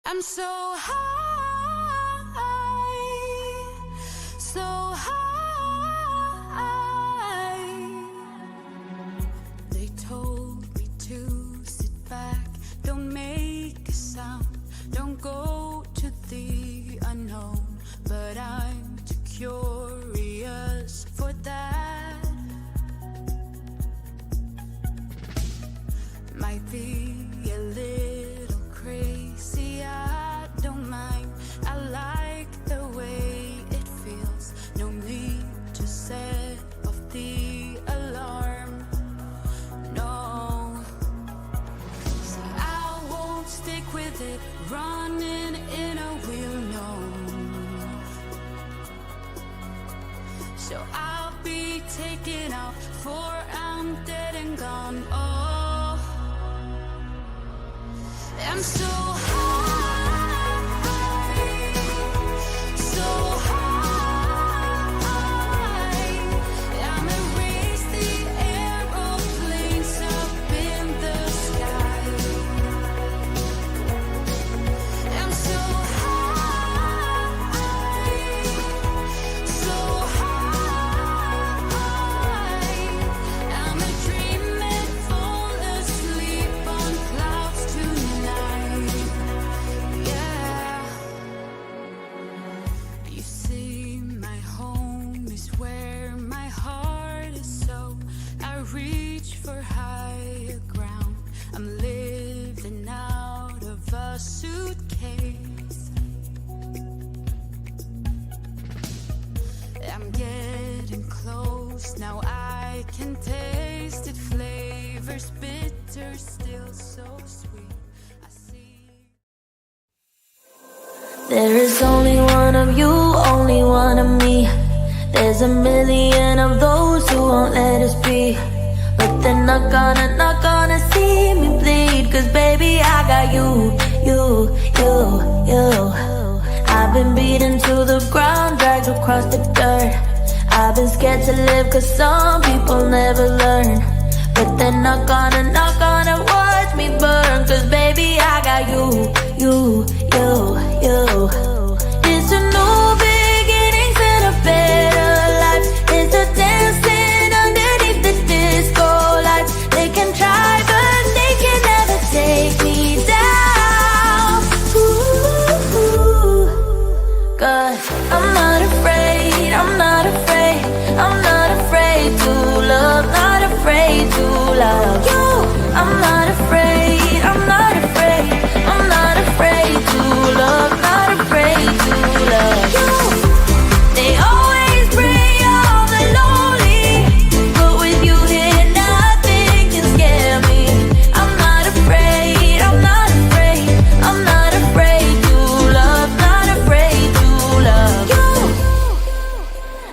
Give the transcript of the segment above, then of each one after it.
I'm so high, so high. They told me to sit back, don't make a sound, don't go to the unknown. But I'm too curious for that. Might be a little crazy, I don't mind. I like the way it feels. No need to set off the alarm. No, so I won't stick with it, running in a wheel, no. So I'll be taking off, for I'm dead and gone. Oh, I'm so high, so high. I'm erase the aeroplanes up in the sky. I'm so high, so high. I'm a dream and fall asleep on clouds tonight. Yeah. You see, my home is where my heart is, so I reach for higher ground. I'm living out of a suitcase. I'm getting close, now I can taste it. Flavors bitter, still so sweet. I see. There is only one of you, only one of me. There's a million of those who won't let us be. But they're not gonna see me bleed. Cause baby, I got you. I've been beaten to the ground, dragged across the dirt. I've been scared to live cause some people never learn. But they're not gonna watch me burn. Cause baby, I got you. It's a new beginnings and a better life. It's a dancing underneath the disco lights. They can try but they can never take me down. Ooh, cause I'm not afraid, I'm not afraid, I'm not afraid to love, not afraid to love you. I'm not afraid, I'm not afraid, I'm not afraid to love, not afraid to love you. They always bring all the lonely, but with you here nothing can scare me. I'm not afraid, I'm not afraid, I'm not afraid to love, not afraid to love you.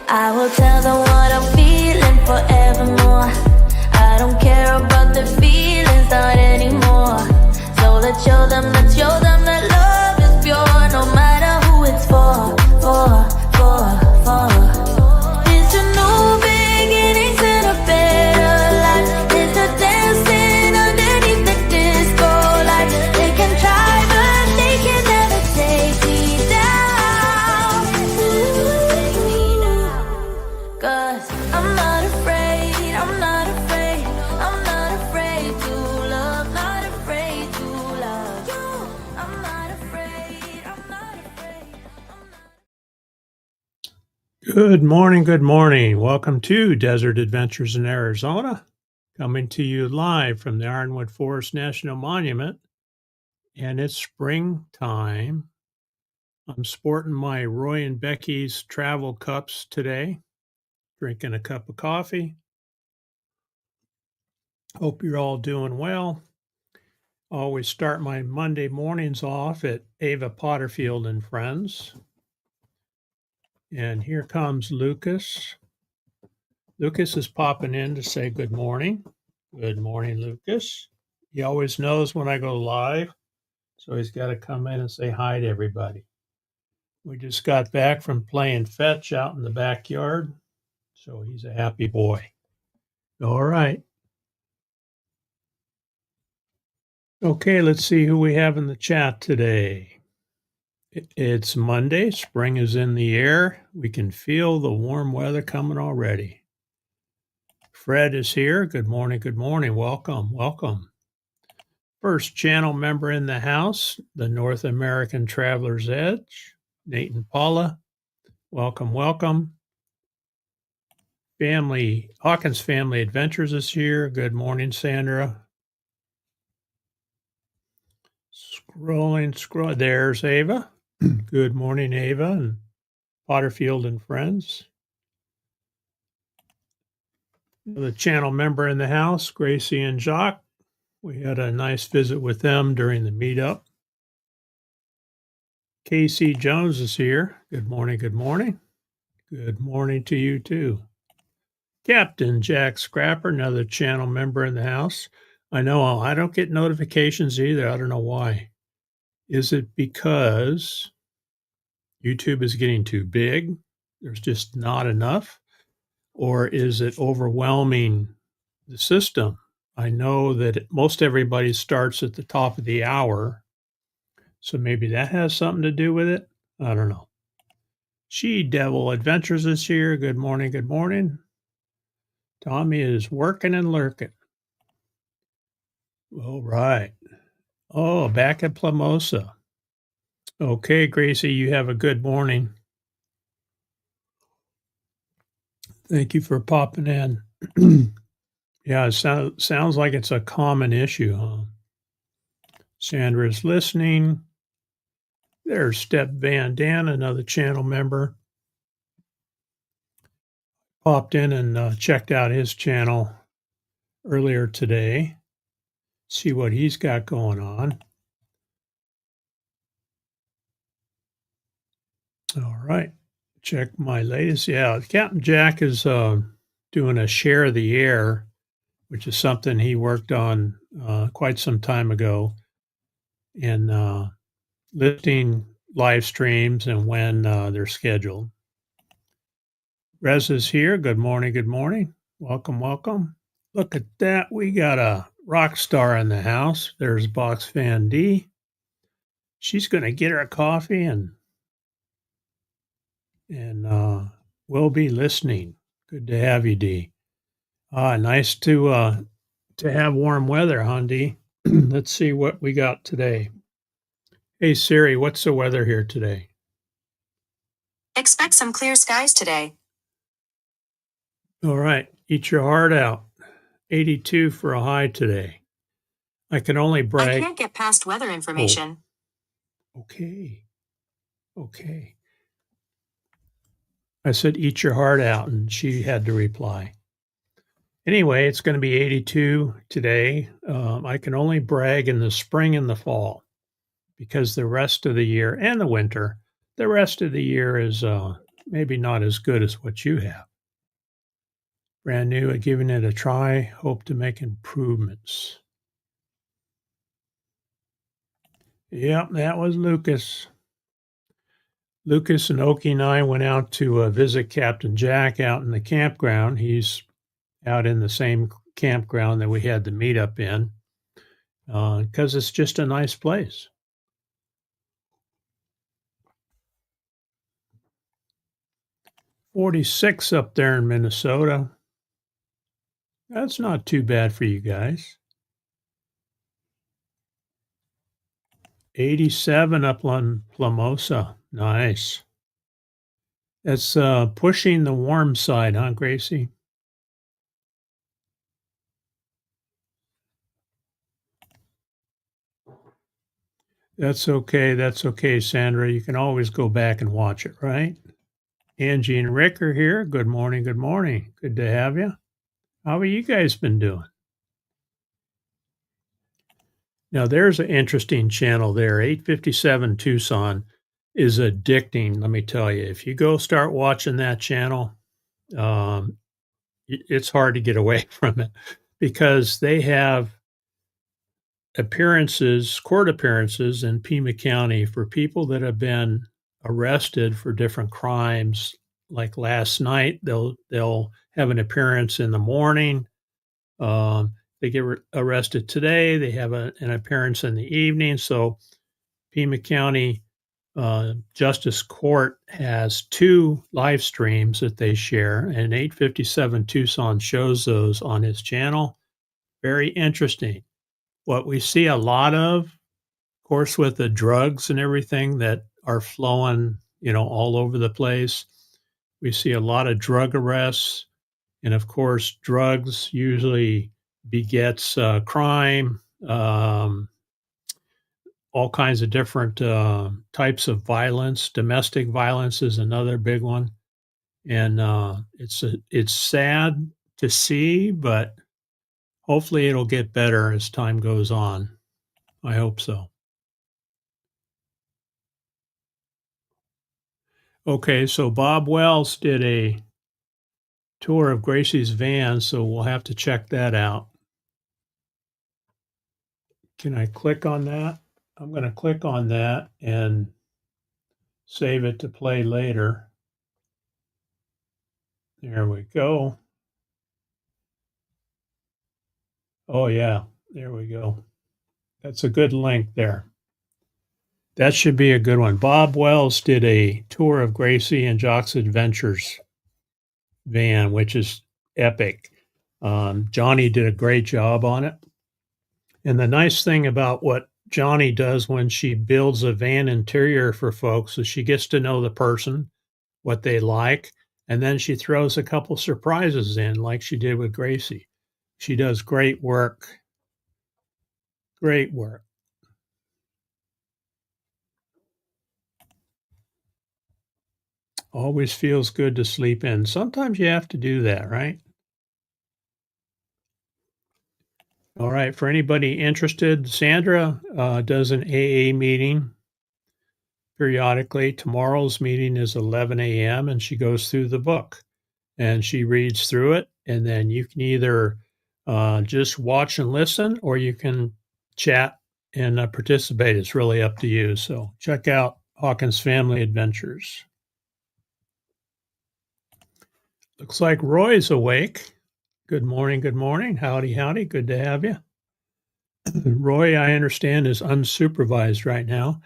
I will tell them what I'm feeling forevermore. I don't care about their feelings, not anymore. So let's show them that love is pure, no matter who it's for. It's a new beginnings and a better life. It's a dancing underneath the disco lights. They can try but they can never take me down. Cause I'm not afraid, I'm not afraid, I'm not afraid to love, not afraid to love you. I'm not afraid, I'm not afraid, I'm not. Good morning, good morning. Welcome to Desert Adventures in Arizona, coming to you live from the Ironwood Forest National Monument. And it's springtime. I'm sporting my Roy and Becky's travel cups today, drinking a cup of coffee. Hope you're all doing well. I always start my Monday mornings off at Ava Potterfield and Friends. And here comes Lucas. Lucas is popping in to say good morning. Good morning, Lucas. He always knows when I go live, so he's got to come in and say hi to everybody. We just got back from playing fetch out in the backyard, so he's a happy boy. All right. Okay, let's see who we have in the chat today. It's Monday. Spring is in the air. We can feel the warm weather coming already. Fred is here. Good morning. Good morning. Welcome. Welcome. First channel member in the house, the North American Traveler's Edge, Nate and Paula. Welcome. Welcome. Hawkins Family Adventures is here. Good morning, Sandra. Scrolling. There's Ava. Good morning, Ava and Potterfield and friends. The channel member in the house, Gracie and Jacques. We had a nice visit with them during the meetup. Casey Jones is here. Good morning. Good morning. Good morning to you too. Captain Jack Scrapper, another channel member in the house. I know I don't get notifications either. I don't know why. Is it because YouTube is getting too big? There's just not enough? Or is it overwhelming the system? I know that most everybody starts at the top of the hour, so maybe that has something to do with it. I don't know. She Devil Adventures is here. Good morning. Good morning. Tommy is working and lurking. All right. Oh, back at Plamosa. Okay, Gracie, you have a good morning. Thank you for popping in. Yeah, it sounds like it's a common issue, huh? Sandra's listening. There's Step Van Dan, another channel member. Popped in and checked out his channel earlier today. See what he's got going on. All right. Check my latest. Yeah, Captain Jack is doing a share of the air, which is something he worked on quite some time ago, and listing live streams and when they're scheduled. Rez is here. Good morning. Good morning. Welcome. Welcome. Look at that. We got a rock star in the house. There's Box Fan D. She's going to get her a coffee and we'll be listening. Good to have you, D. Nice to have warm weather, huh, D? Let's see what we got today. Hey, Siri, what's the weather here today? Expect some clear skies today. All right. Eat your heart out. 82 for a high today. I can only brag. I can't get past weather information. Oh. Okay. I said, eat your heart out, and she had to reply. Anyway, it's going to be 82 today. I can only brag in the spring and the fall because the rest of the year and the winter, the rest of the year is maybe not as good as what you have. Brand new, giving it a try, hope to make improvements. Yep, that was Lucas. Lucas and Okie and I went out to visit Captain Jack out in the campground. He's out in the same campground that we had the meetup in because it's just a nice place. .46 up there in Minnesota. That's not too bad for you guys. 87 up on Plamosa. Nice. That's pushing the warm side, huh, Gracie? That's okay, Sandra. You can always go back and watch it, right? Angie and Rick are here. Good morning. Good morning. Good to have you. How have you guys been doing? Now, there's an interesting channel there. 857 Tucson is addicting, let me tell you. If you go start watching that channel, it's hard to get away from it because they have court appearances in Pima County for people that have been arrested for different crimes. Like last night, they'll have an appearance in the morning. They get arrested today. They have an appearance in the evening. So Pima County Justice Court has 2 live streams that they share, and 857 Tucson shows those on his channel. Very interesting. What we see a lot of course, with the drugs and everything that are flowing, all over the place, we see a lot of drug arrests. And of course, drugs usually begets crime, all kinds of different types of violence. Domestic violence is another big one, and it's sad to see, but hopefully it'll get better as time goes on. I hope so. Okay, so Bob Wells did a tour of Gracie's van, so we'll have to check that out. Can I click on that? I'm going to click on that and save it to play later. There we go. Oh, yeah, there we go. That's a good link there. That should be a good one. Bob Wells did a tour of Gracie and Jock's Adventures van, which is epic. Johnny did a great job on it. And the nice thing about what Johnny does when she builds a van interior for folks is she gets to know the person, what they like, and then she throws a couple surprises in like she did with Gracie. She does great work. Great work. Always feels good to sleep in. Sometimes you have to do that, right? All right. For anybody interested, Sandra does an AA meeting periodically. Tomorrow's meeting is 11 a.m. and she goes through the book and she reads through it. And then you can either just watch and listen, or you can chat and participate. It's really up to you. So check out Hawkins Family Adventures. Looks like Roy's awake. Good morning. Good morning. Howdy, howdy. Good to have you. Roy, I understand, is unsupervised right now.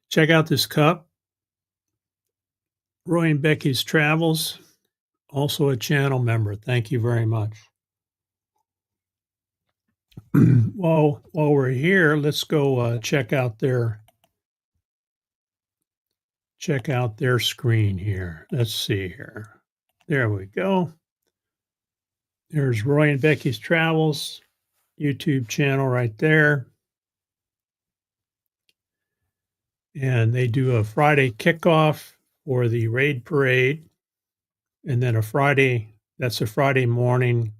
Check out this cup. Roy and Becky's Travels, also a channel member. Thank you very much. While we're here, let's go check out their screen here. Let's see here. There we go. There's Roy and Becky's Travels YouTube channel right there. And they do a Friday kickoff for the raid parade. And then that's a Friday morning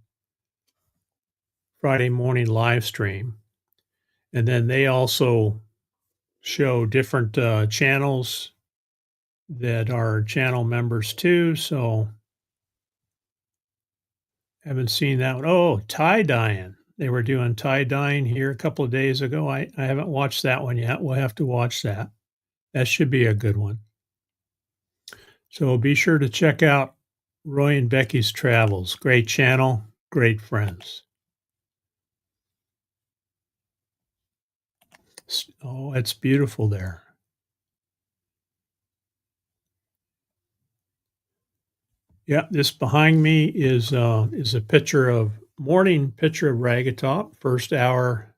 live stream. And then they also show different channels that are channel members too. So haven't seen that one. Oh, tie-dyeing. They were doing tie-dyeing here a couple of days ago. I haven't watched that one yet. We'll have to watch that. That should be a good one. So be sure to check out Roy and Becky's Travels. Great channel, great friends. Oh, it's beautiful there. Yeah, this behind me is a morning picture of Ragatop, first hour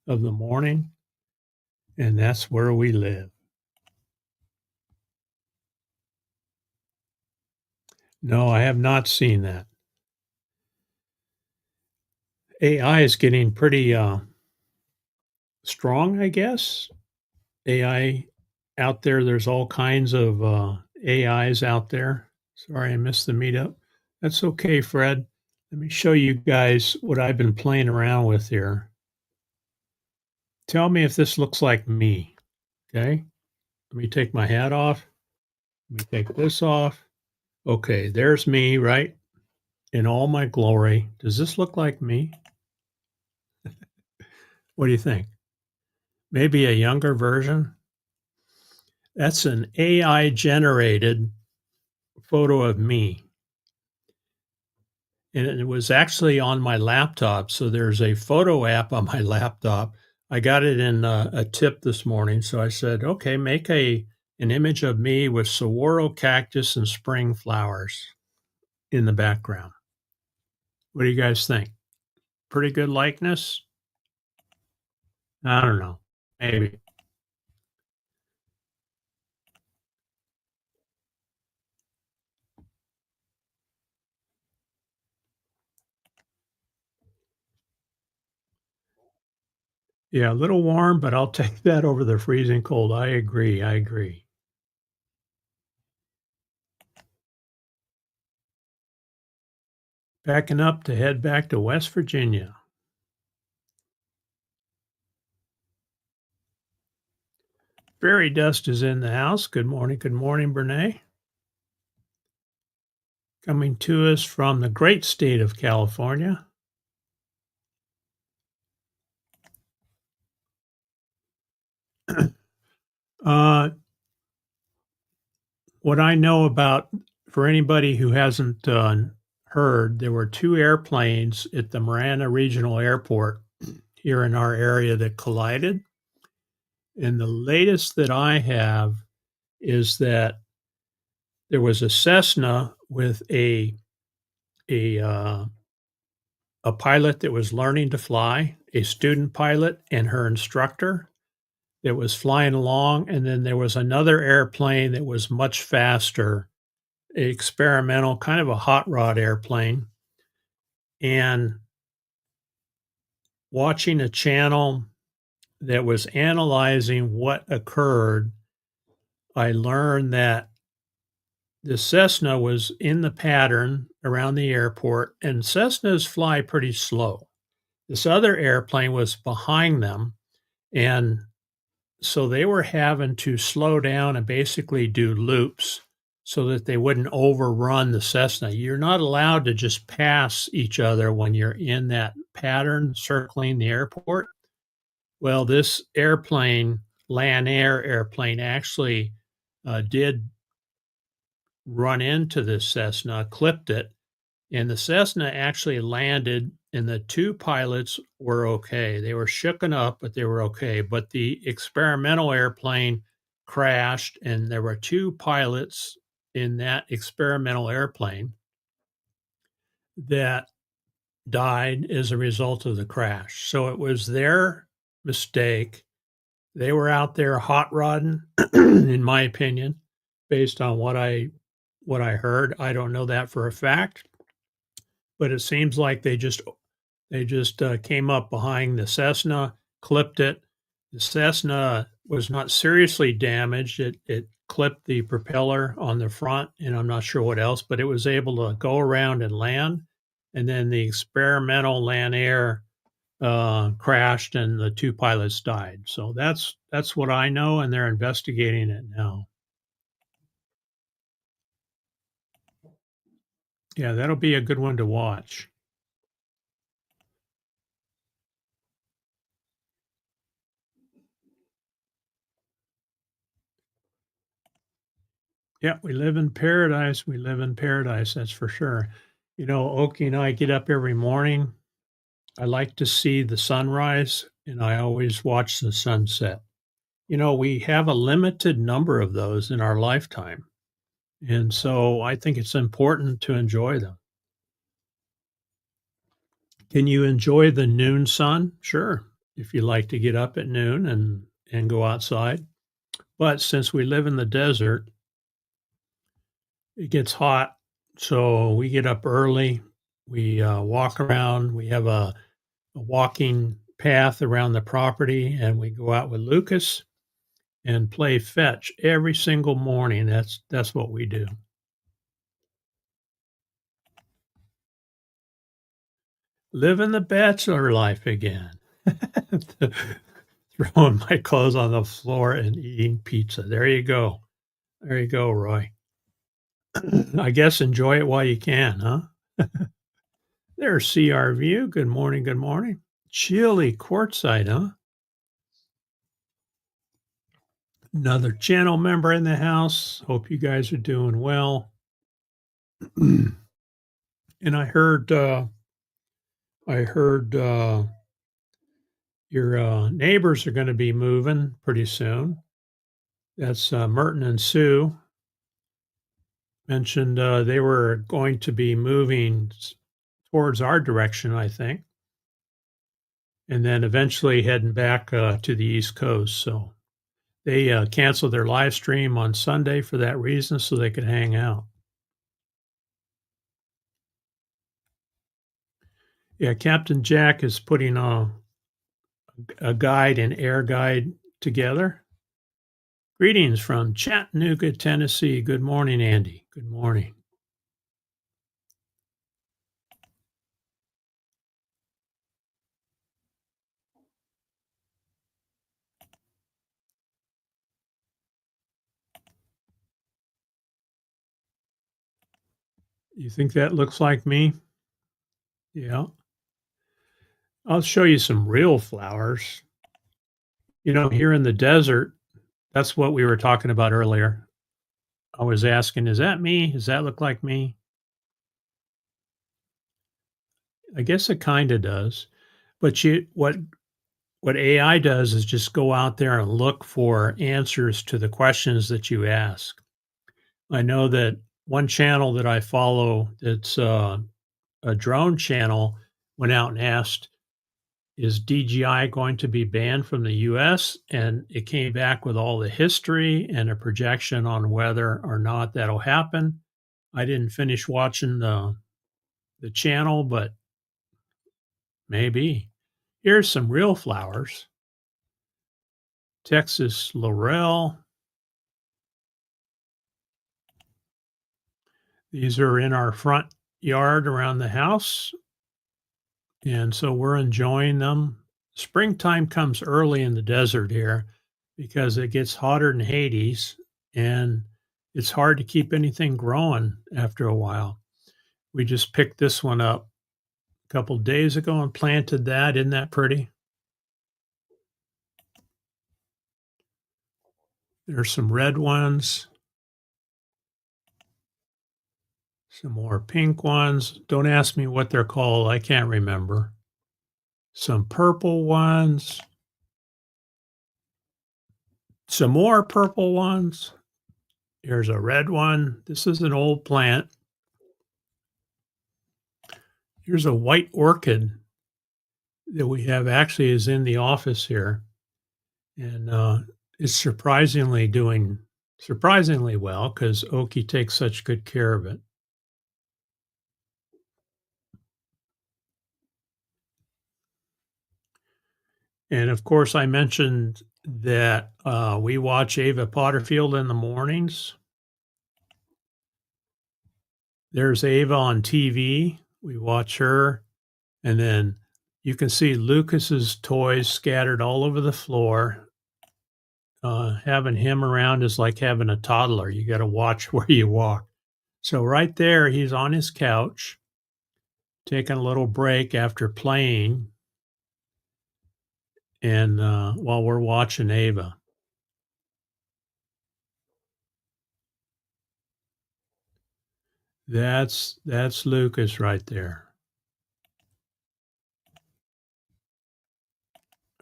of the morning, and that's where we live. No, I have not seen that. AI is getting pretty strong, I guess. AI out there, there's all kinds of AIs out there. Sorry, I missed the meetup. That's okay, Fred. Let me show you guys what I've been playing around with here. Tell me if this looks like me, okay? Let me take my hat off. Let me take this off. Okay, there's me, right? In all my glory. Does this look like me? What do you think? Maybe a younger version? That's an AI-generated photo of me. And it was actually on my laptop. So there's a photo app on my laptop. I got it in a tip this morning. So I said, okay, make a an image of me with saguaro cactus and spring flowers in the background. What do you guys think? Pretty good likeness? I don't know. Maybe. Yeah, a little warm, but I'll take that over the freezing cold. I agree. I agree. Packing up to head back to West Virginia. Fairy Dust is in the house. Good morning, Brene. Coming to us from the great state of California. What I know about, for anybody who hasn't heard, there were 2 airplanes at the Marana Regional Airport here in our area that collided. And the latest that I have is that there was a Cessna with a pilot that was learning to fly, a student pilot and her instructor that was flying along, and then there was another airplane that was much faster, experimental, kind of a hot rod airplane. And watching a channel that was analyzing what occurred, I learned that the Cessna was in the pattern around the airport, and Cessnas fly pretty slow. This other airplane was behind them, and so they were having to slow down and basically do loops so that they wouldn't overrun the Cessna. You're not allowed to just pass each other when you're in that pattern circling the airport. Well, this airplane, Lanair airplane, actually did run into this Cessna, clipped it, and the Cessna actually landed, and the 2 pilots were okay. They were shooken up, but they were okay. But the experimental airplane crashed, and there were 2 pilots in that experimental airplane that died as a result of the crash. So it was their mistake. They were out there hot rodding, in my opinion, based on what I heard. I don't know that for a fact, but it seems like they just came up behind the Cessna, clipped it. The Cessna was not seriously damaged. It clipped the propeller on the front, and I'm not sure what else, but it was able to go around and land. And then the experimental Lanair crashed, and the 2 pilots died. So that's what I know, and they're investigating it now. Yeah, that'll be a good one to watch. Yeah, we live in paradise. We live in paradise, that's for sure. You know, Oki and I get up every morning. I like to see the sunrise, and I always watch the sunset. You know, we have a limited number of those in our lifetime, and so I think it's important to enjoy them. Can you enjoy the noon sun? Sure, if you like to get up at noon and go outside. But since we live in the desert, it gets hot, so we get up early. We walk around. We have a walking path around the property, and we go out with Lucas and play fetch every single morning. That's what we do. Living the bachelor life again. Throwing my clothes on the floor and eating pizza. There you go. There you go, Roy. I guess enjoy it while you can, huh? There's CR View. Good morning, good morning. Chilly quartzite, huh? Another channel member in the house. Hope you guys are doing well. And I heard your neighbors are going to be moving pretty soon. That's Merton and Sue mentioned they were going to be moving towards our direction, I think, and then eventually heading back to the East Coast. So they canceled their live stream on Sunday for that reason, so they could hang out. Yeah, Captain Jack is putting a guide and air guide together. Greetings from Chattanooga, Tennessee. Good morning, Andy. Good morning. You think that looks like me? Yeah. I'll show you some real flowers. You know, here in the desert, that's what we were talking about earlier. I was asking, is that me? Does that look like me? I guess it kind of does. But what AI does is just go out there and look for answers to the questions that you ask. I know that one channel that I follow, it's a drone channel, went out and asked, is DJI going to be banned from the US? And it came back with all the history and a projection on whether or not that'll happen. I didn't finish watching the channel, but maybe. Here's some real flowers. Texas laurel. These are in our front yard around the house. And so we're enjoying them. Springtime comes early in the desert here because it gets hotter than Hades and it's hard to keep anything growing after a while. We just picked this one up a couple days ago and planted that. Isn't that pretty? There's some red ones, some more pink ones. Don't ask me what they're called. I can't remember. Some purple ones, some more purple ones. Here's a red one. This is an old plant. Here's a white orchid that we have actually is in the office here. And it's doing surprisingly well because Oki takes such good care of it. And of course, I mentioned that we watch Ava Potterfield in the mornings. There's Ava on TV. We watch her. And then you can see Lucas's toys scattered all over the floor. Having him around is like having a toddler. You got to watch where you walk. So right there, he's on his couch, taking a little break after playing. And while we're watching Ava. That's Lucas right there.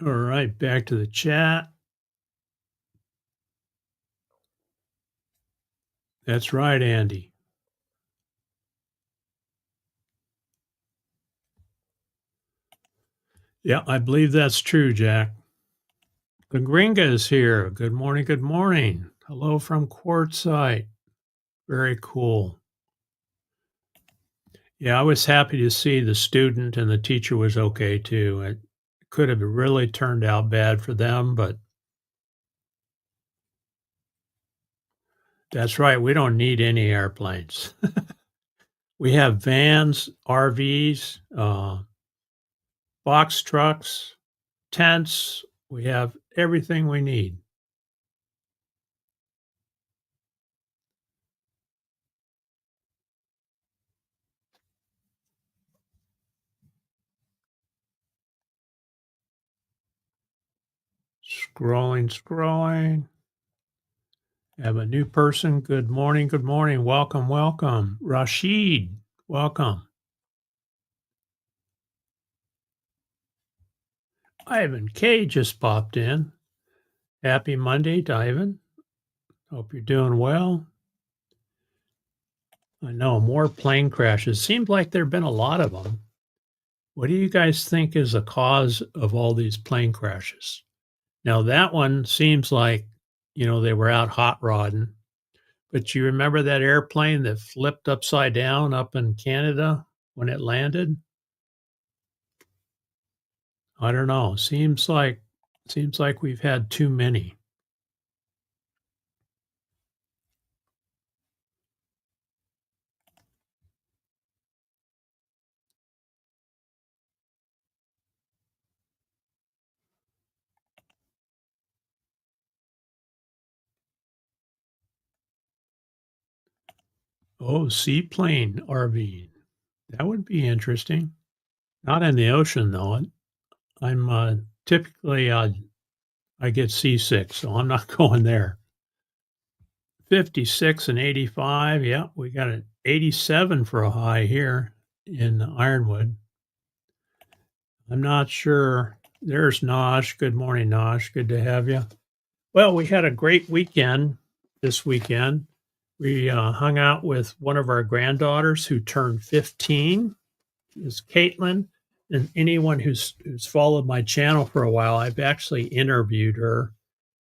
All right, back to the chat. That's right, Andy. Yeah, I believe that's true, Jack. The Gringa is here. Good morning, good morning. Hello from Quartzsite. Very cool. Yeah, I was happy to see the student and the teacher was okay too. It could have really turned out bad for them, but that's right. We don't need any airplanes. We have vans, RVs, box trucks, tents. We have everything we need. Scrolling. Have a new person. Good morning. Welcome. Rashid, welcome. Ivan K just popped in. Happy Monday to Ivan. Hope you're doing well. I know more plane crashes. Seems like there have been a lot of them. What do you guys think is the cause of all these plane crashes? Now, that one seems like, they were out hot rodding, but you remember that airplane that flipped upside down up in Canada when it landed? I don't know. Seems like we've had too many. Oh, seaplane RV. That would be interesting. Not in the ocean though. I'm typically I get seasick, so I'm not going there. 56 and 85. Yeah, we got an 87 for a high here in Ironwood. I'm not sure. There's Nosh. Good morning, Nosh. Good to have you. Well, we had a great weekend this weekend. We hung out with one of our granddaughters who turned 15. Is Caitlin. And anyone who's followed my channel for a while, I've actually interviewed her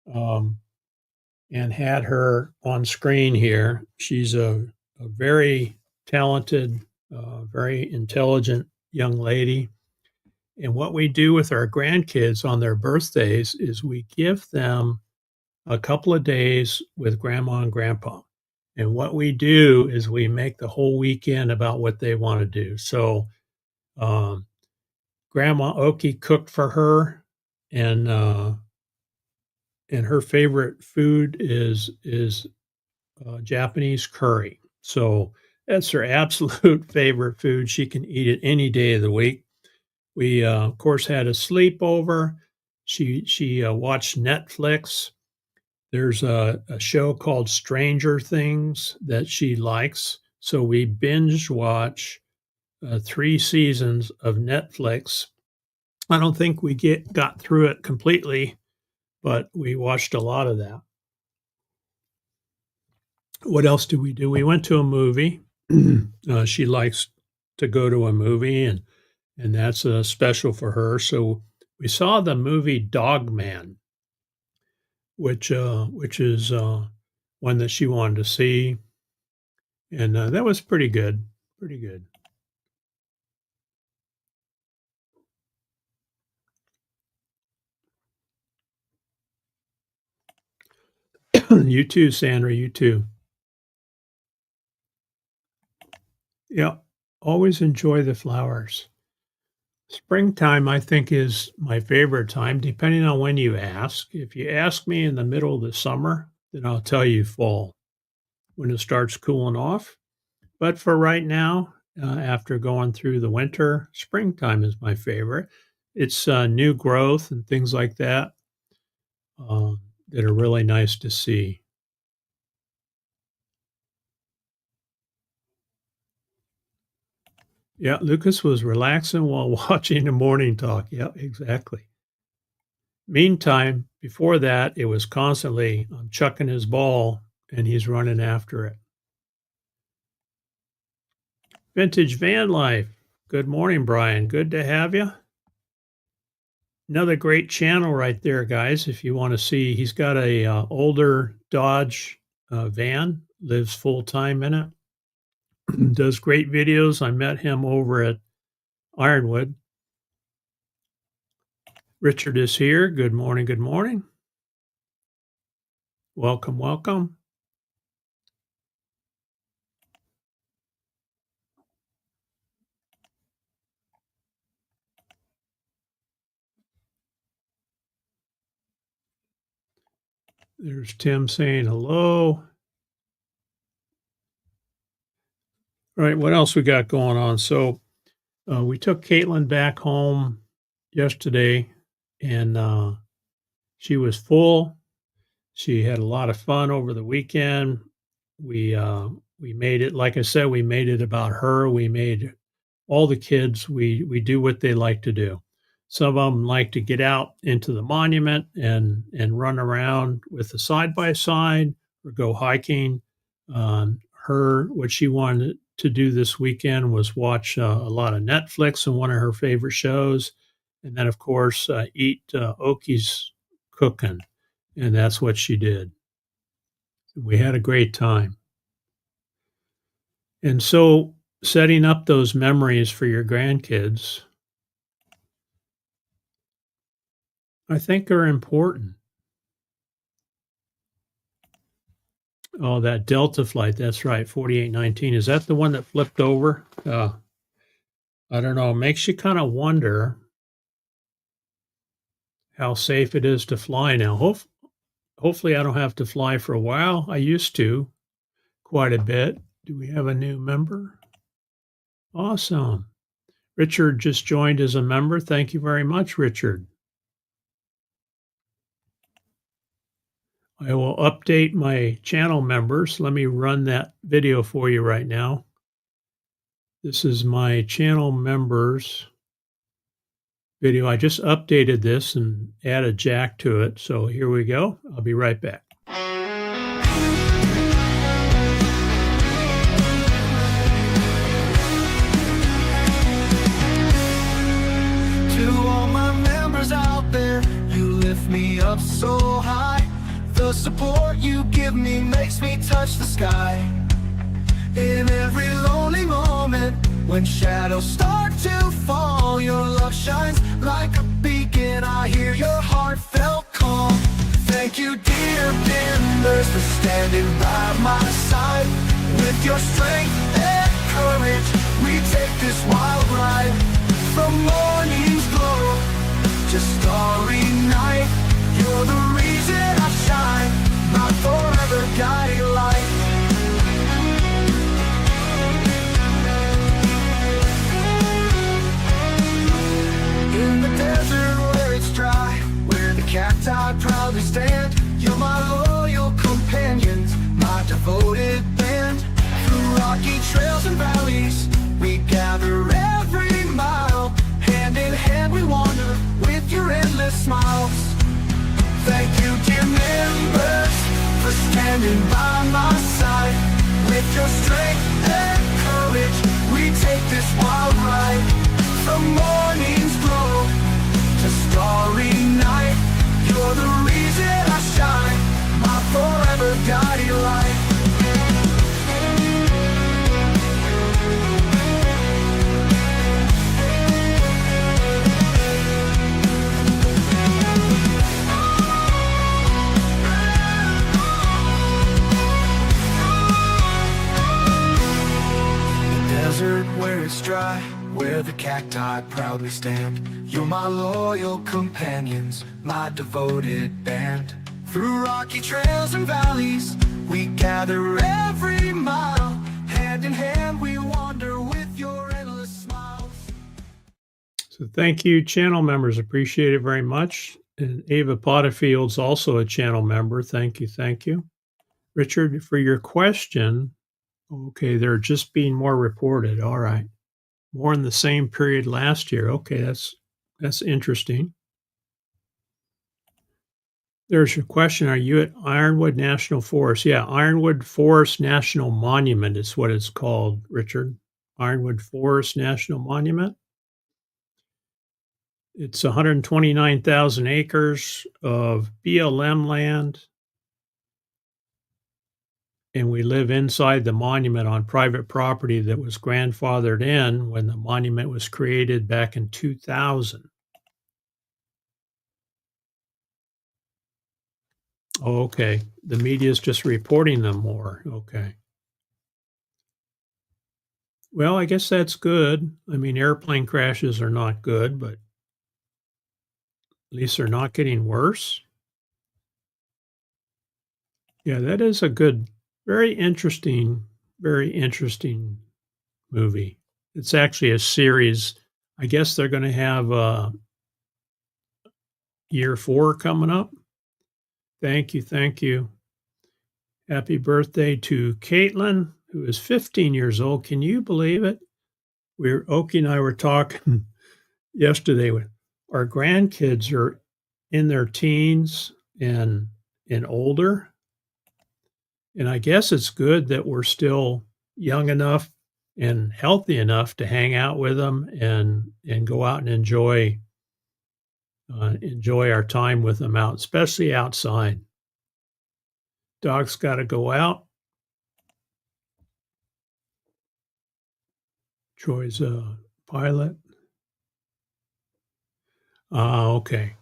and had her on screen here. She's a very talented, very intelligent young lady. And what we do with our grandkids on their birthdays is we give them a couple of days with grandma and grandpa. And what we do is we make the whole weekend about what they want to do. So, Grandma Oki cooked for her, and her favorite food is Japanese curry. So that's her absolute favorite food. She can eat it any day of the week. We of course had a sleepover. She watched Netflix. There's a show called Stranger Things that she likes. So we binge watch 3 seasons of Netflix. I don't think we got through it completely, but we watched a lot of that. What else did we do? We went to a movie. She likes to go to a movie, and that's special for her. So we saw the movie Dog Man, which is one that she wanted to see, and that was pretty good. Pretty good. You too, Sandra. You too. Yeah, always enjoy the flowers. Springtime, I think, is my favorite time, depending on when you ask. If you ask me in the middle of the summer, then I'll tell you fall when it starts cooling off. But for right now, after going through the winter, springtime is my favorite. It's new growth and things like that uh, that are really nice to see. Yeah, Lucas was relaxing while watching the morning talk. Yeah, exactly. Meantime, before that, it was constantly, I'm chucking his ball and he's running after it. Vintage Van Life. Good morning, Brian. Good to have you. Another great channel right there, guys. If you want to see, he's got a older Dodge van, lives full time in it, does great videos. I met him over at Ironwood. Richard is here. Good morning. Good morning. Welcome. Welcome. There's Tim saying hello. All right, what else we got going on? So we took Caitlin back home yesterday, and she was full. She had a lot of fun over the weekend. We made it, like I said, we made it about her. We made all the kids. We do what they like to do. Some of them like to get out into the monument and run around with the side by side. or go hiking. What she wanted to do this weekend was watch a lot of Netflix and one of her favorite shows, and then of course eat Oki's cooking, and that's what she did. We had a great time. And so setting up those memories for your grandkids, I think, are important. Oh, that Delta flight, that's right, 4819. Is that the one that flipped over? I don't know. It makes you kind of wonder how safe it is to fly now. Hopefully, I don't have to fly for a while. I used to quite a bit. Do we have a new member? Awesome. Richard just joined as a member. Thank you very much, Richard. I will update my channel members. Let me run that video for you right now. This is my channel members video. I just updated this and added Jack to it. So here we go. I'll be right back. To all my members out there, you lift me up so high. The support you give me makes me touch the sky. In every lonely moment, when shadows start to fall, your love shines like a beacon. I hear your heartfelt call. Thank you, dear members, for standing by my side. With your strength and courage, we take this wild ride. From morning's glow to starry night, you're the reason I shine, my forever guiding light. In the desert where it's dry, where the cacti proudly stand, you're my loyal companions, my devoted band. Through rocky trails and valleys, we gather every mile. Hand in hand we wander with your endless smiles. Thank you, dear members, for standing by my side. With your strength and courage, we take this wild ride. From morning's glow to starry night, you're the reason I shine, my forever guiding light. Where it's dry, where the cacti proudly stand, you're my loyal companions, my devoted band. Through rocky trails and valleys, we gather every mile. Hand in hand we wander with your endless smiles. So thank you, channel members. Appreciate it very much. And Ava Potterfield's also a channel member. Thank you. Thank you. Richard, for your question, okay, they're just being more reported. All right. More in the same period last year. Okay, that's interesting. There's your question. Are you at Ironwood National Forest? Yeah, Ironwood Forest National Monument is what it's called, Richard. Ironwood Forest National Monument. It's 129,000 acres of BLM land. And we live inside the monument on private property that was grandfathered in when the monument was created back in 2000. Oh, okay. The media is just reporting them more. Okay. Well, I guess that's good. I mean, airplane crashes are not good, but at least they're not getting worse. Yeah, that is a good, very interesting movie. It's actually a series. I guess they're going to have year 4 coming up. Thank you. Thank you. Happy birthday to Caitlin, who is 15 years old. Can you believe it? Oki and I were talking yesterday. Our grandkids are in their teens and older. And I guess it's good that we're still young enough and healthy enough to hang out with them and go out and enjoy our time with them out, especially outside. Dog's got to go out. Troy's a pilot. Okay.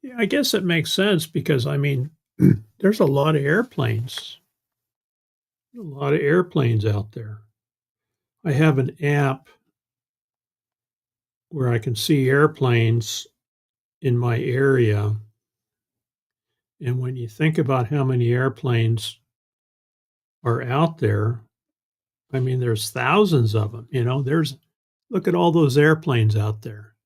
Yeah, I guess it makes sense because I mean, there's a lot of airplanes out there. I have an app where I can see airplanes in my area. And when you think about how many airplanes are out there, I mean, there's thousands of them. Look at all those airplanes out there.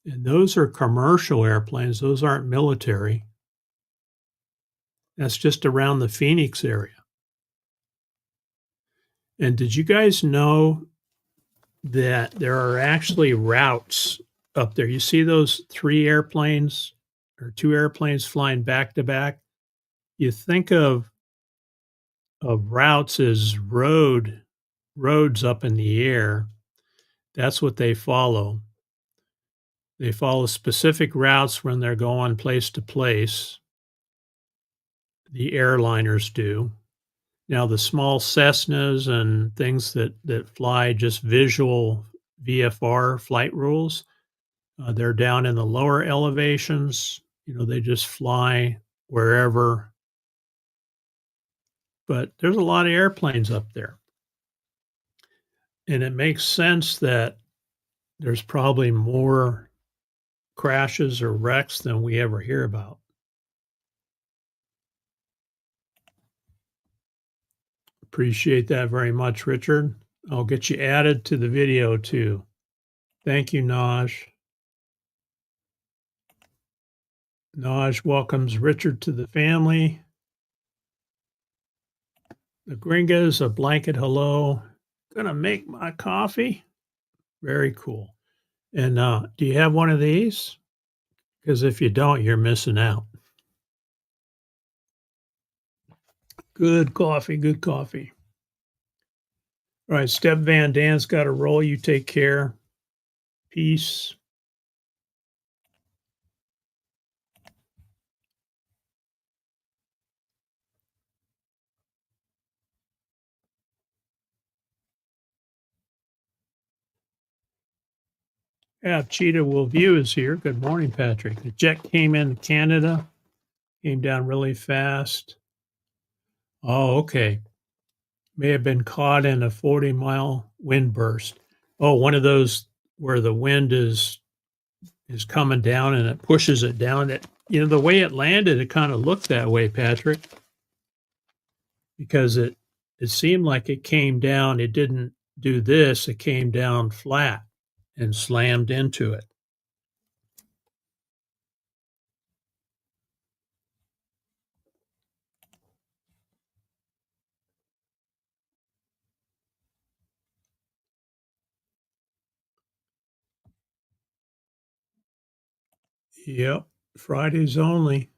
And those are commercial airplanes, those aren't military. That's just around the Phoenix area. And did you guys know that there are actually routes up there? You see those 3 airplanes or 2 airplanes flying back to back? You think of routes as roads up in the air. That's what they follow. They follow specific routes when they're going place to place. The airliners do. Now, the small Cessnas and things that fly just visual VFR flight rules, they're down in the lower elevations. They just fly wherever. But there's a lot of airplanes up there. And it makes sense that there's probably more crashes or wrecks than we ever hear about. Appreciate that very much, Richard. I'll get you added to the video too. Thank you, Naj. Naj welcomes Richard to the family. The Gringas, a blanket hello. Gonna make my coffee. Very cool. And do you have one of these? Because if you don't, you're missing out. Good coffee, good coffee. All right, Step Van Dan's got a roll. You take care. Peace. Yeah, Cheetah Will View is here. Good morning, Patrick. The jet came in Canada, came down really fast. Oh, okay. May have been caught in a 40-mile wind burst. Oh, one of those where the wind is coming down and it pushes it down. The way it landed, it kind of looked that way, Patrick, because it seemed like it came down. It didn't do this. It came down flat and slammed into it. Yep, Fridays only.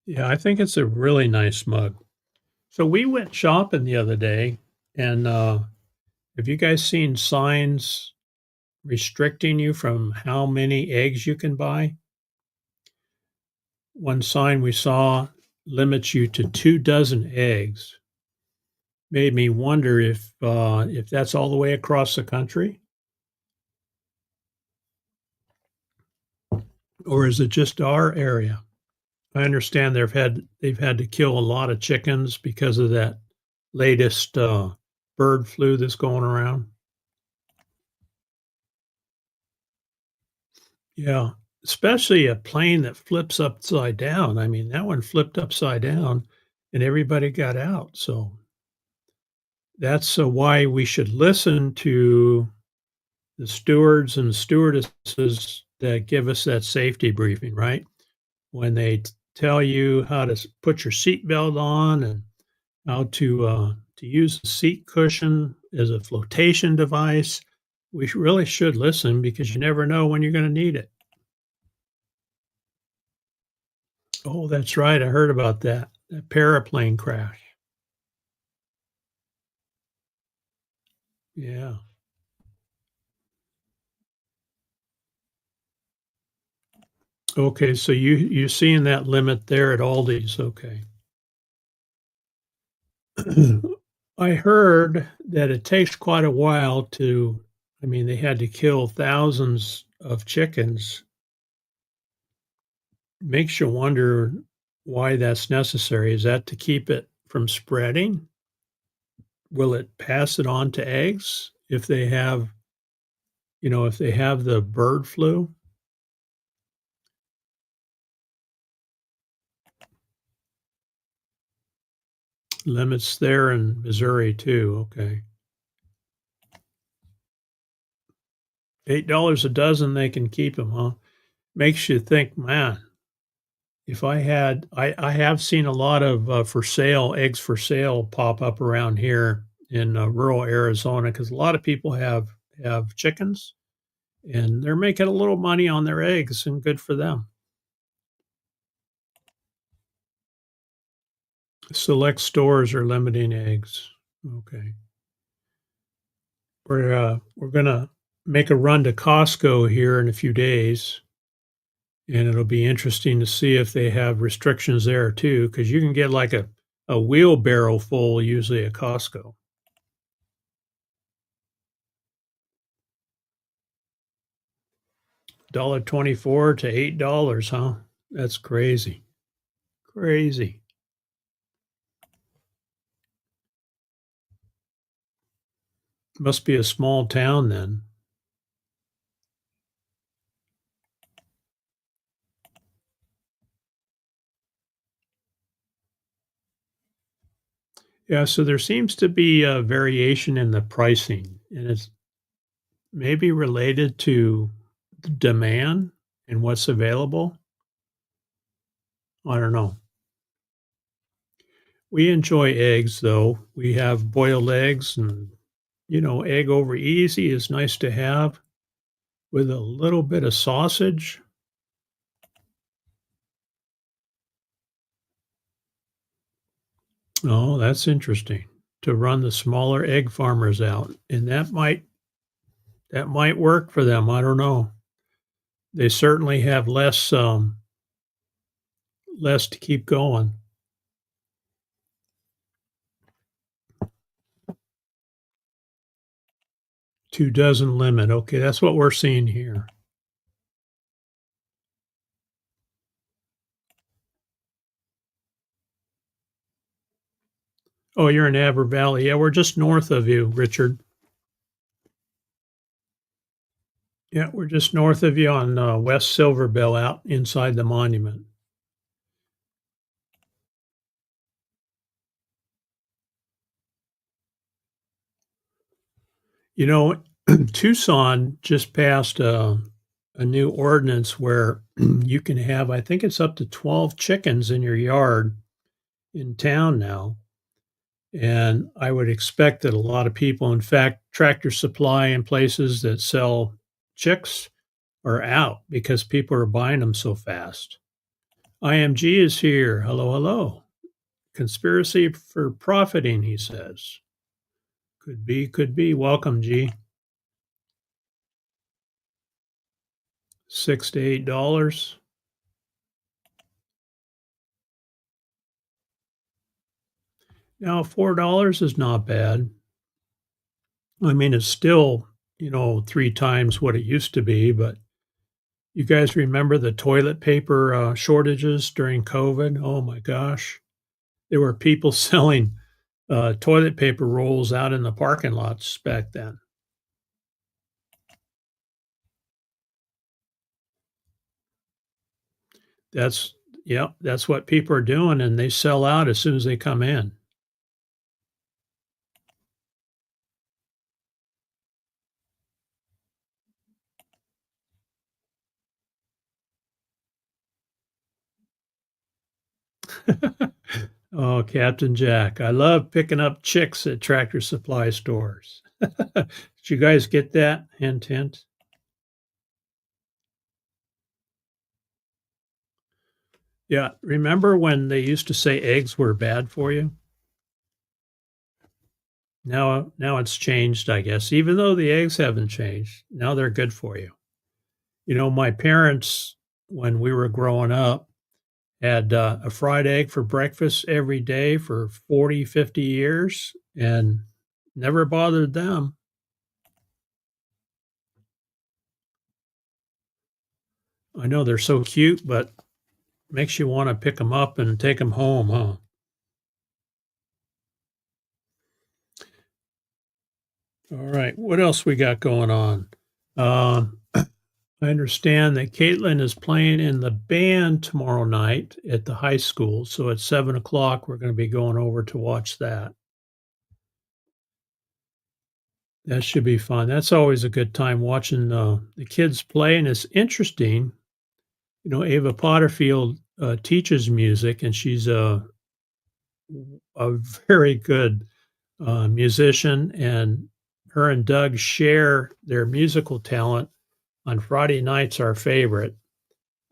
Yeah, I think it's a really nice mug. So we went shopping the other day, and have you guys seen signs restricting you from how many eggs you can buy? One sign we saw limits you to 2 dozen eggs. Made me wonder if that's all the way across the country, or is it just our area? I understand they've had to kill a lot of chickens because of that latest bird flu that's going around. Yeah, especially a plane that flips upside down. I mean, that one flipped upside down and everybody got out. So that's why we should listen to the stewards and stewardesses that give us that safety briefing, right? When they tell you how to put your seatbelt on and how to use the seat cushion as a flotation device. We really should listen because you never know when you're going to need it. Oh, that's right. I heard about that paraplane crash. Yeah. Okay, so you're seeing that limit there at Aldi's. Okay. I heard that it takes quite a while to. I mean, they had to kill thousands of chickens. Makes you wonder why that's necessary. Is that to keep it from spreading? Will it pass it on to eggs if they have, if they have the bird flu? Limits there in Missouri too. Okay. $8 a dozen, they can keep them, huh? Makes you think, man, if I have seen a lot of for sale, eggs for sale pop up around here in rural Arizona because a lot of people have chickens and they're making a little money on their eggs and good for them. Select stores are limiting eggs. Okay. We're gonna make a run to Costco here in a few days, and it'll be interesting to see if they have restrictions there too, because you can get like a wheelbarrow full usually at Costco. $1.24 to $8, huh? That's crazy. Crazy. Must be a small town then. Yeah, so there seems to be a variation in the pricing, and it's maybe related to the demand and what's available. I don't know. We enjoy eggs, though. We have boiled eggs and, egg over easy is nice to have with a little bit of sausage. Oh, that's interesting to run the smaller egg farmers out, and that might work for them. I don't know. They certainly have less to keep going. 2 dozen limit. Okay, that's what we're seeing here. Oh, you're in Aver Valley. Yeah, we're just north of you, Richard. Yeah, we're just north of you on West Silverbell out inside the monument. You know, Tucson just passed a new ordinance where you can have, I think it's up to 12 chickens in your yard in town now. And I would expect that a lot of people, in fact, Tractor Supply and places that sell chicks are out because people are buying them so fast. IMG is here. Hello, hello. Conspiracy for profiting, he says. Could be, could be. Welcome, G. $6 to $8. Now, $4 is not bad. I mean, it's still, 3 times what it used to be, but you guys remember the toilet paper shortages during COVID? Oh my gosh. There were people selling toilet paper rolls out in the parking lots back then. That's, yeah, that's what people are doing, and they sell out as soon as they come in. Oh, Captain Jack. I love picking up chicks at Tractor Supply stores. Did you guys get that? Hint, hint. Yeah. Remember when they used to say eggs were bad for you? Now it's changed, I guess. Even though the eggs haven't changed, now they're good for you. You know, my parents, when we were growing up, had a fried egg for breakfast every day for 40, 50 years and never bothered them. I know they're so cute, but makes you want to pick them up and take them home, huh? All right. What else we got going on? I understand that Caitlin is playing in the band tomorrow night at the high school. So at 7 o'clock, we're going to be going over to watch that. That should be fun. That's always a good time watching the kids play. And it's interesting. You know, Ava Potterfield teaches music, and she's a very good musician. And her and Doug share their musical talent on Friday nights, our favorite,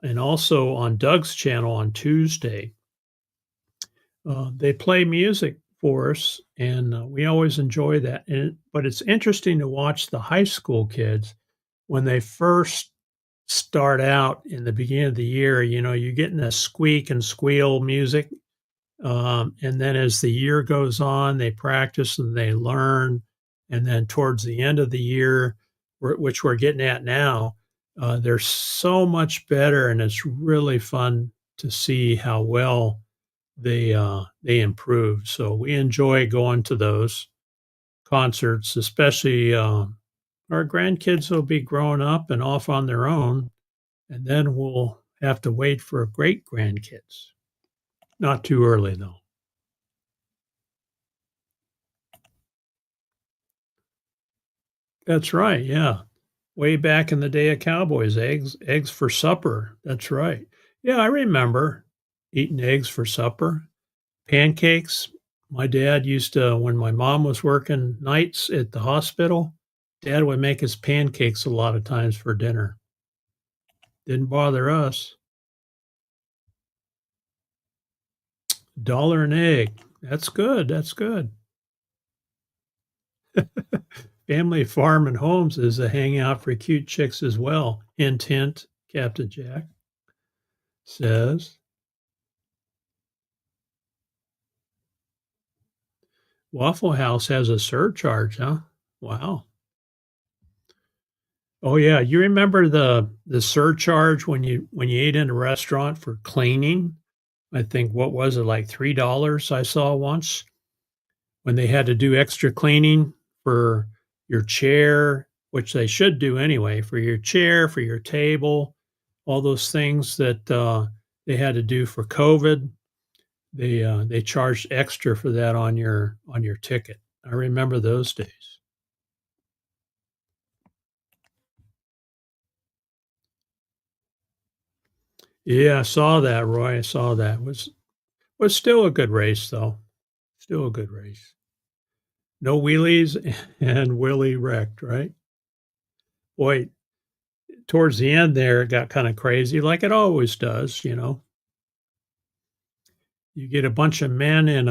and also on Doug's channel on Tuesday. They play music for us, and we always enjoy that. But it's interesting to watch the high school kids when they first start out in the beginning of the year. You know, you're getting a squeak and squeal music. And then as the year goes on, they practice and they learn. And then towards the end of the year, which we're getting at now, they're so much better, and it's really fun to see how well they improve. So we enjoy going to those concerts, especially our grandkids will be growing up and off on their own, and then we'll have to wait for great grandkids. Not too early though. That's right. Yeah. Way back in the day of cowboys, eggs for supper. That's right. Yeah, I remember eating eggs for supper. Pancakes. My dad used to, when my mom was working nights at the hospital, dad would make us pancakes a lot of times for dinner. Didn't bother us. $1 an egg. That's good. That's good. Family Farm and Homes is a hangout for cute chicks as well. Hint, hint, Captain Jack says. Waffle House has a surcharge, huh? Wow. Oh yeah, you remember the surcharge when you ate in a restaurant for cleaning? I think what was it, like $3 I saw once when they had to do extra cleaning for your chair, which they should do anyway, for your chair, for your table, all those things that they had to do for COVID. They charged extra for that on your ticket. I remember those days. Yeah, I saw that, Roy. I saw that. Was still a good race though. Still a good race. No wheelies and Willie wrecked, right? Boy, towards the end there, it got kind of crazy, like it always does, you know. You get a bunch of men in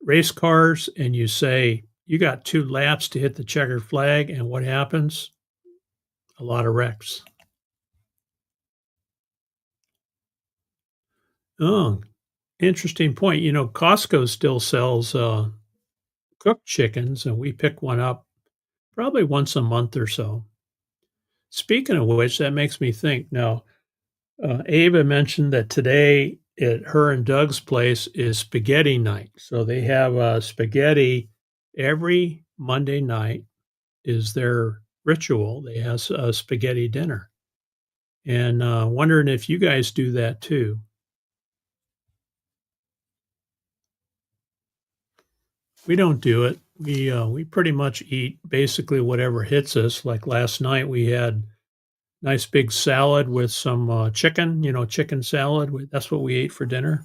race cars, and you say you got 2 laps to hit the checkered flag, and what happens? A lot of wrecks. Oh, interesting point. You know, Costco still sells cooked chickens, and we pick one up probably once a month or so. Speaking of which, that makes me think now, Ava mentioned that today at her and Doug's place is spaghetti night. So they have spaghetti every Monday night is their ritual. They have a spaghetti dinner. And wondering if you guys do that too. We don't do it. We pretty much eat basically whatever hits us. Like last night, we had Nice big salad with some chicken, chicken salad. That's what we ate for dinner.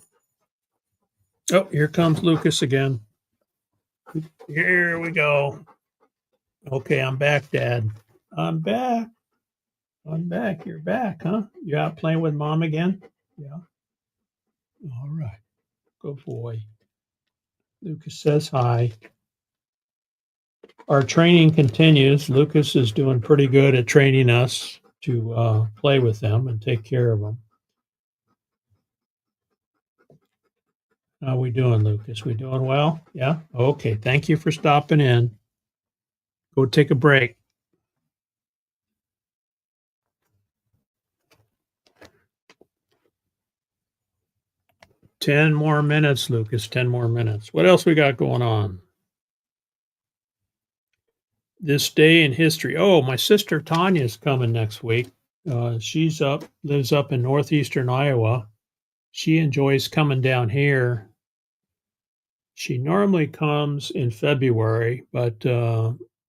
Oh, here comes Lucas again. Here we go. Okay, I'm back, Dad. I'm back. I'm back. You're back, huh? You out playing with Mom again? Yeah. All right. Good boy. Lucas says hi. Our training continues. Lucas is doing pretty good at training us to play with them and take care of them. How we doing, Lucas? We doing well? Yeah? Okay. Thank you for stopping in. Go take a break. Ten more minutes, Lucas. 10 more minutes. What else we got going on? This day in history. Oh, my sister Tanya's coming next week. Lives up in northeastern Iowa. She enjoys coming down here. She normally comes in February, but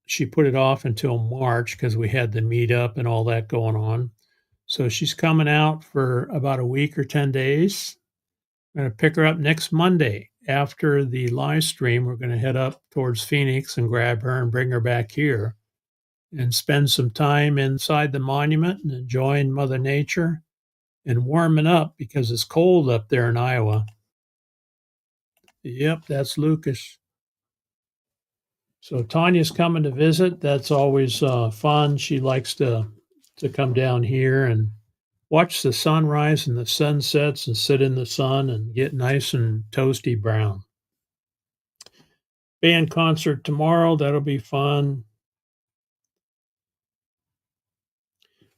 she put it off until March because we had the meetup and all that going on. So she's coming out for about a week or 10 days. I'm going to pick her up next Monday. After the live stream, we're going to head up towards Phoenix and grab her and bring her back here and spend some time inside the monument and enjoying Mother Nature and warming up because it's cold up there in Iowa. Yep, that's Lucas. So Tanya's coming to visit. That's always fun. She likes to come down here and watch the sunrise and the sunsets and sit in the sun and get nice and toasty brown. Band concert tomorrow. That'll be fun.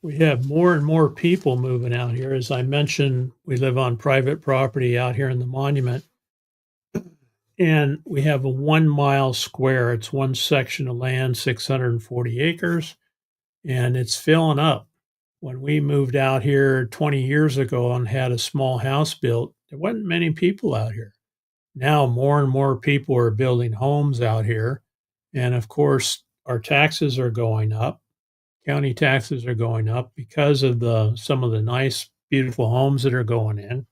We have more and more people moving out here. As I mentioned, we live on private property out here in the monument. And we have a 1 mile square. It's one section of land, 640 acres, and it's filling up. When we moved out here 20 years ago and had a small house built, there wasn't many people out here. Now more and more people are building homes out here. And of course, our taxes are going up. County taxes are going up because of some of the nice, beautiful homes that are going in.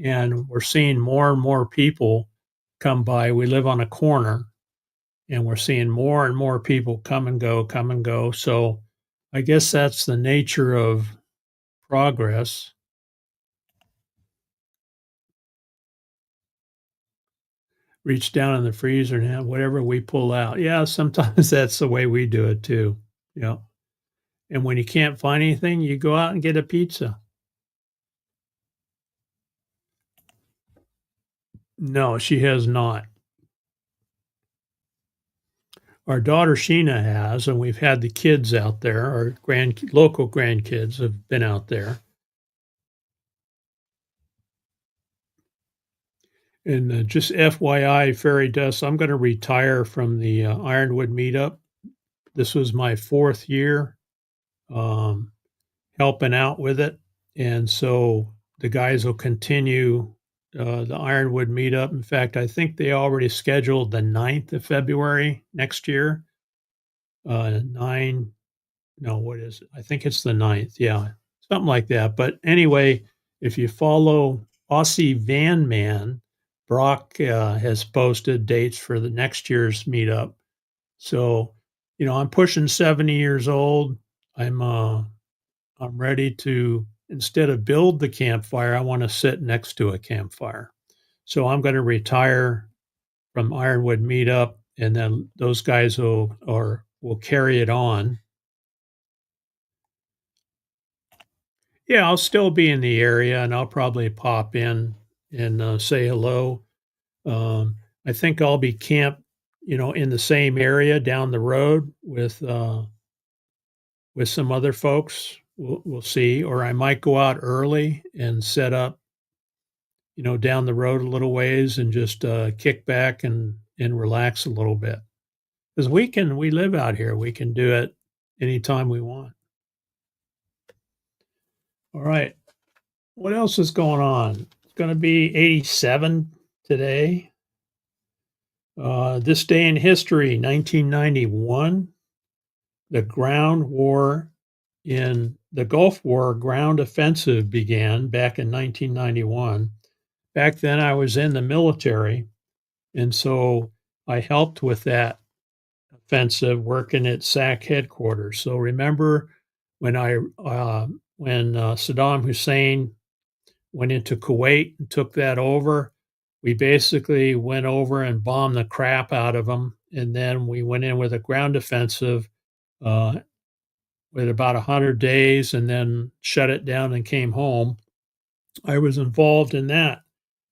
And we're seeing more and more people come by. We live on a corner and we're seeing more and more people come and go. So I guess that's the nature of progress. Reach down in the freezer and have whatever we pull out. Yeah, sometimes that's the way we do it too. Yeah. And when you can't find anything, you go out and get a pizza. No, she has not. Our daughter Sheena has, and we've had the kids out there. Our local grandkids have been out there. And just FYI, Fairy Dust, I'm going to retire from the Ironwood meetup. This was my 4th year helping out with it. And so the guys will continue the Ironwood meetup. In fact, I think they already scheduled the 9th of February next year. What is it? I think it's the 9th. Yeah, something like that. But anyway, if you follow Aussie Van Man, Brock has posted dates for the next year's meetup. So, I'm pushing 70 years old. I'm ready to, instead of build the campfire, I want to sit next to a campfire. So I'm going to retire from Ironwood meetup, and then those guys will carry it on. Yeah, I'll still be in the area, and I'll probably pop in and say hello. I think I'll be camped, in the same area down the road with some other folks. We'll see, or I might go out early and set up, down the road a little ways and just kick back and relax a little bit. Because we live out here. We can do it anytime we want. All right. What else is going on? It's going to be 87 today. This day in history, 1991, the ground war in the Gulf War, ground offensive began back in 1991. Back then, I was in the military, and so I helped with that offensive working at SAC headquarters. So remember when Saddam Hussein went into Kuwait and took that over, we basically went over and bombed the crap out of them, and then we went in with a ground offensive with about 100 days, and then shut it down and came home. I was involved in that.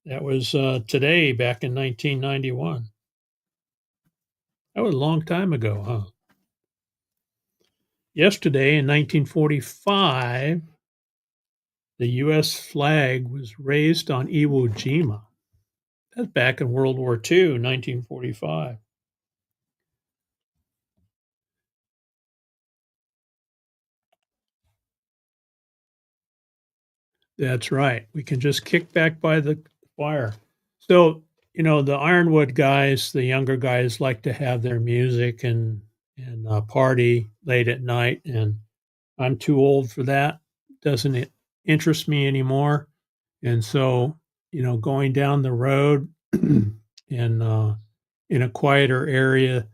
That was today, back in 1991. That was a long time ago, huh? Yesterday in 1945, the U.S. flag was raised on Iwo Jima. That's back in World War II, 1945. That's right. We can just kick back by the fire. So, the Ironwood guys, the younger guys, like to have their music and party late at night, and I'm too old for that. Doesn't interest me anymore. And so, going down the road and in a quieter area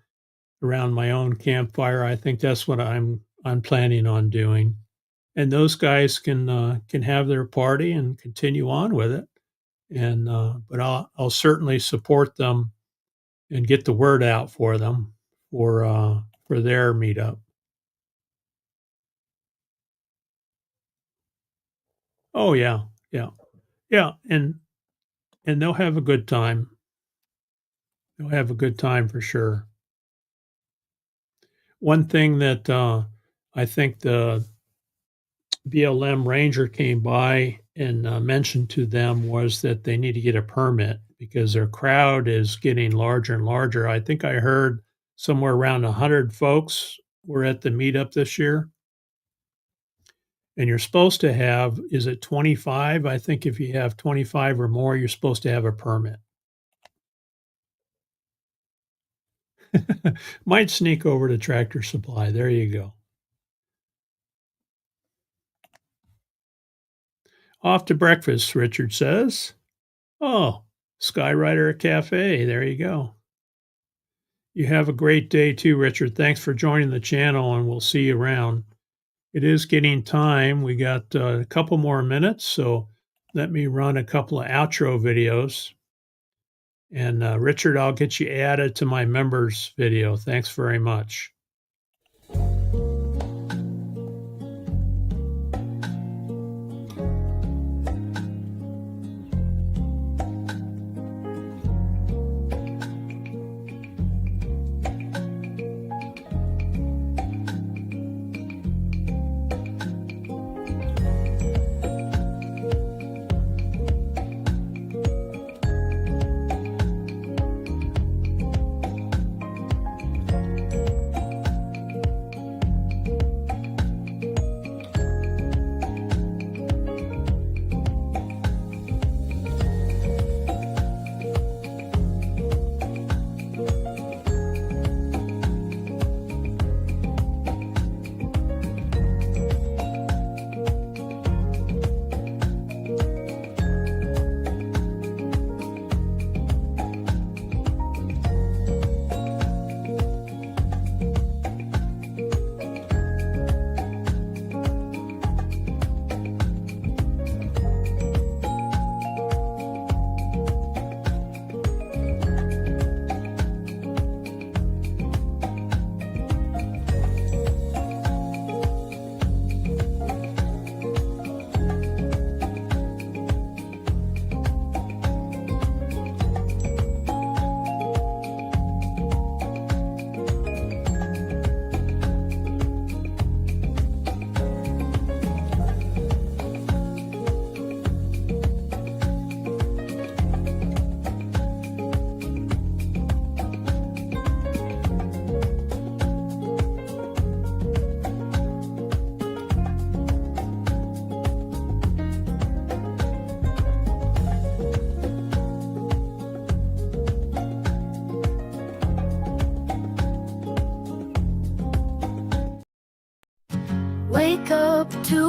around my own campfire, I think that's what I'm planning on doing. And those guys can have their party and continue on with it. And but I'll certainly support them and get the word out for them for their meetup. Oh yeah, yeah, yeah, and they'll have a good time. They'll have a good time for sure. One thing that I think the BLM ranger came by and mentioned to them was that they need to get a permit because their crowd is getting larger and larger. I think I heard somewhere around 100 folks were at the meetup this year. And you're supposed to have, is it 25? I think if you have 25 or more, you're supposed to have a permit. Might sneak over to Tractor Supply. There you go. Off to breakfast, Richard says. Oh, Skyrider Cafe. There you go. You have a great day too, Richard. Thanks for joining the channel, and we'll see you around. It is getting time. We got a couple more minutes, so let me run a couple of outro videos. And Richard, I'll get you added to my members video. Thanks very much.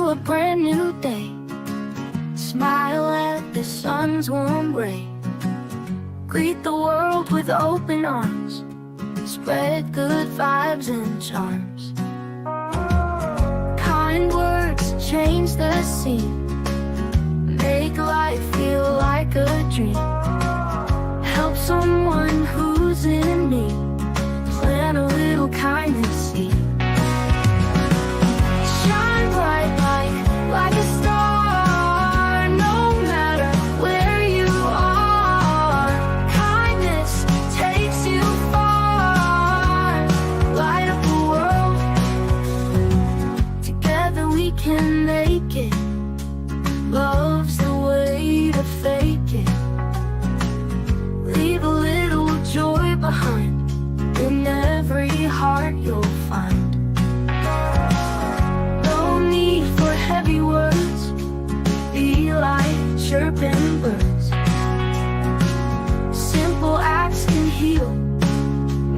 into a brand new day. Smile at the sun's warm ray. Greet the world with open arms. Spread good vibes and charms. Kind words change the scene. Make life feel like a dream. Help someone who's in need. Plant a little kindness seed. Shine bright like a star. No matter where you are, kindness takes you far. Light up the world. Together we can make it. Love's the way to fake it. Leave a little joy behind. In every heart you'll find. No need for heavy words. Be like chirping birds. Simple acts can heal.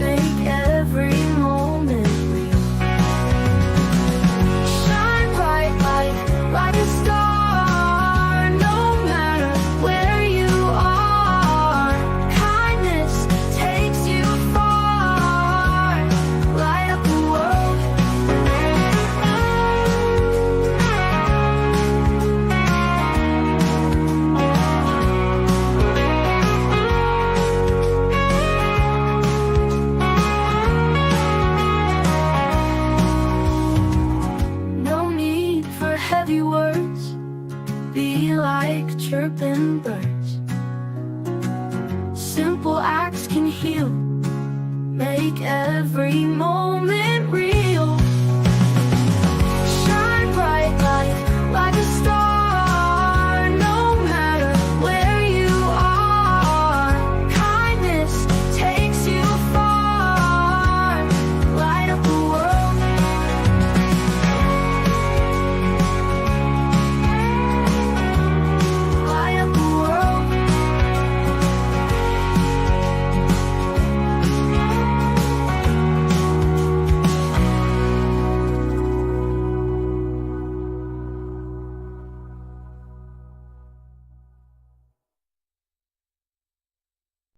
Make every moment real. Shine bright like a star. No matter where you are, kindness takes you far. Light up the world. No need for heavy words. Be like chirping birds. Simple acts can heal. Make every moment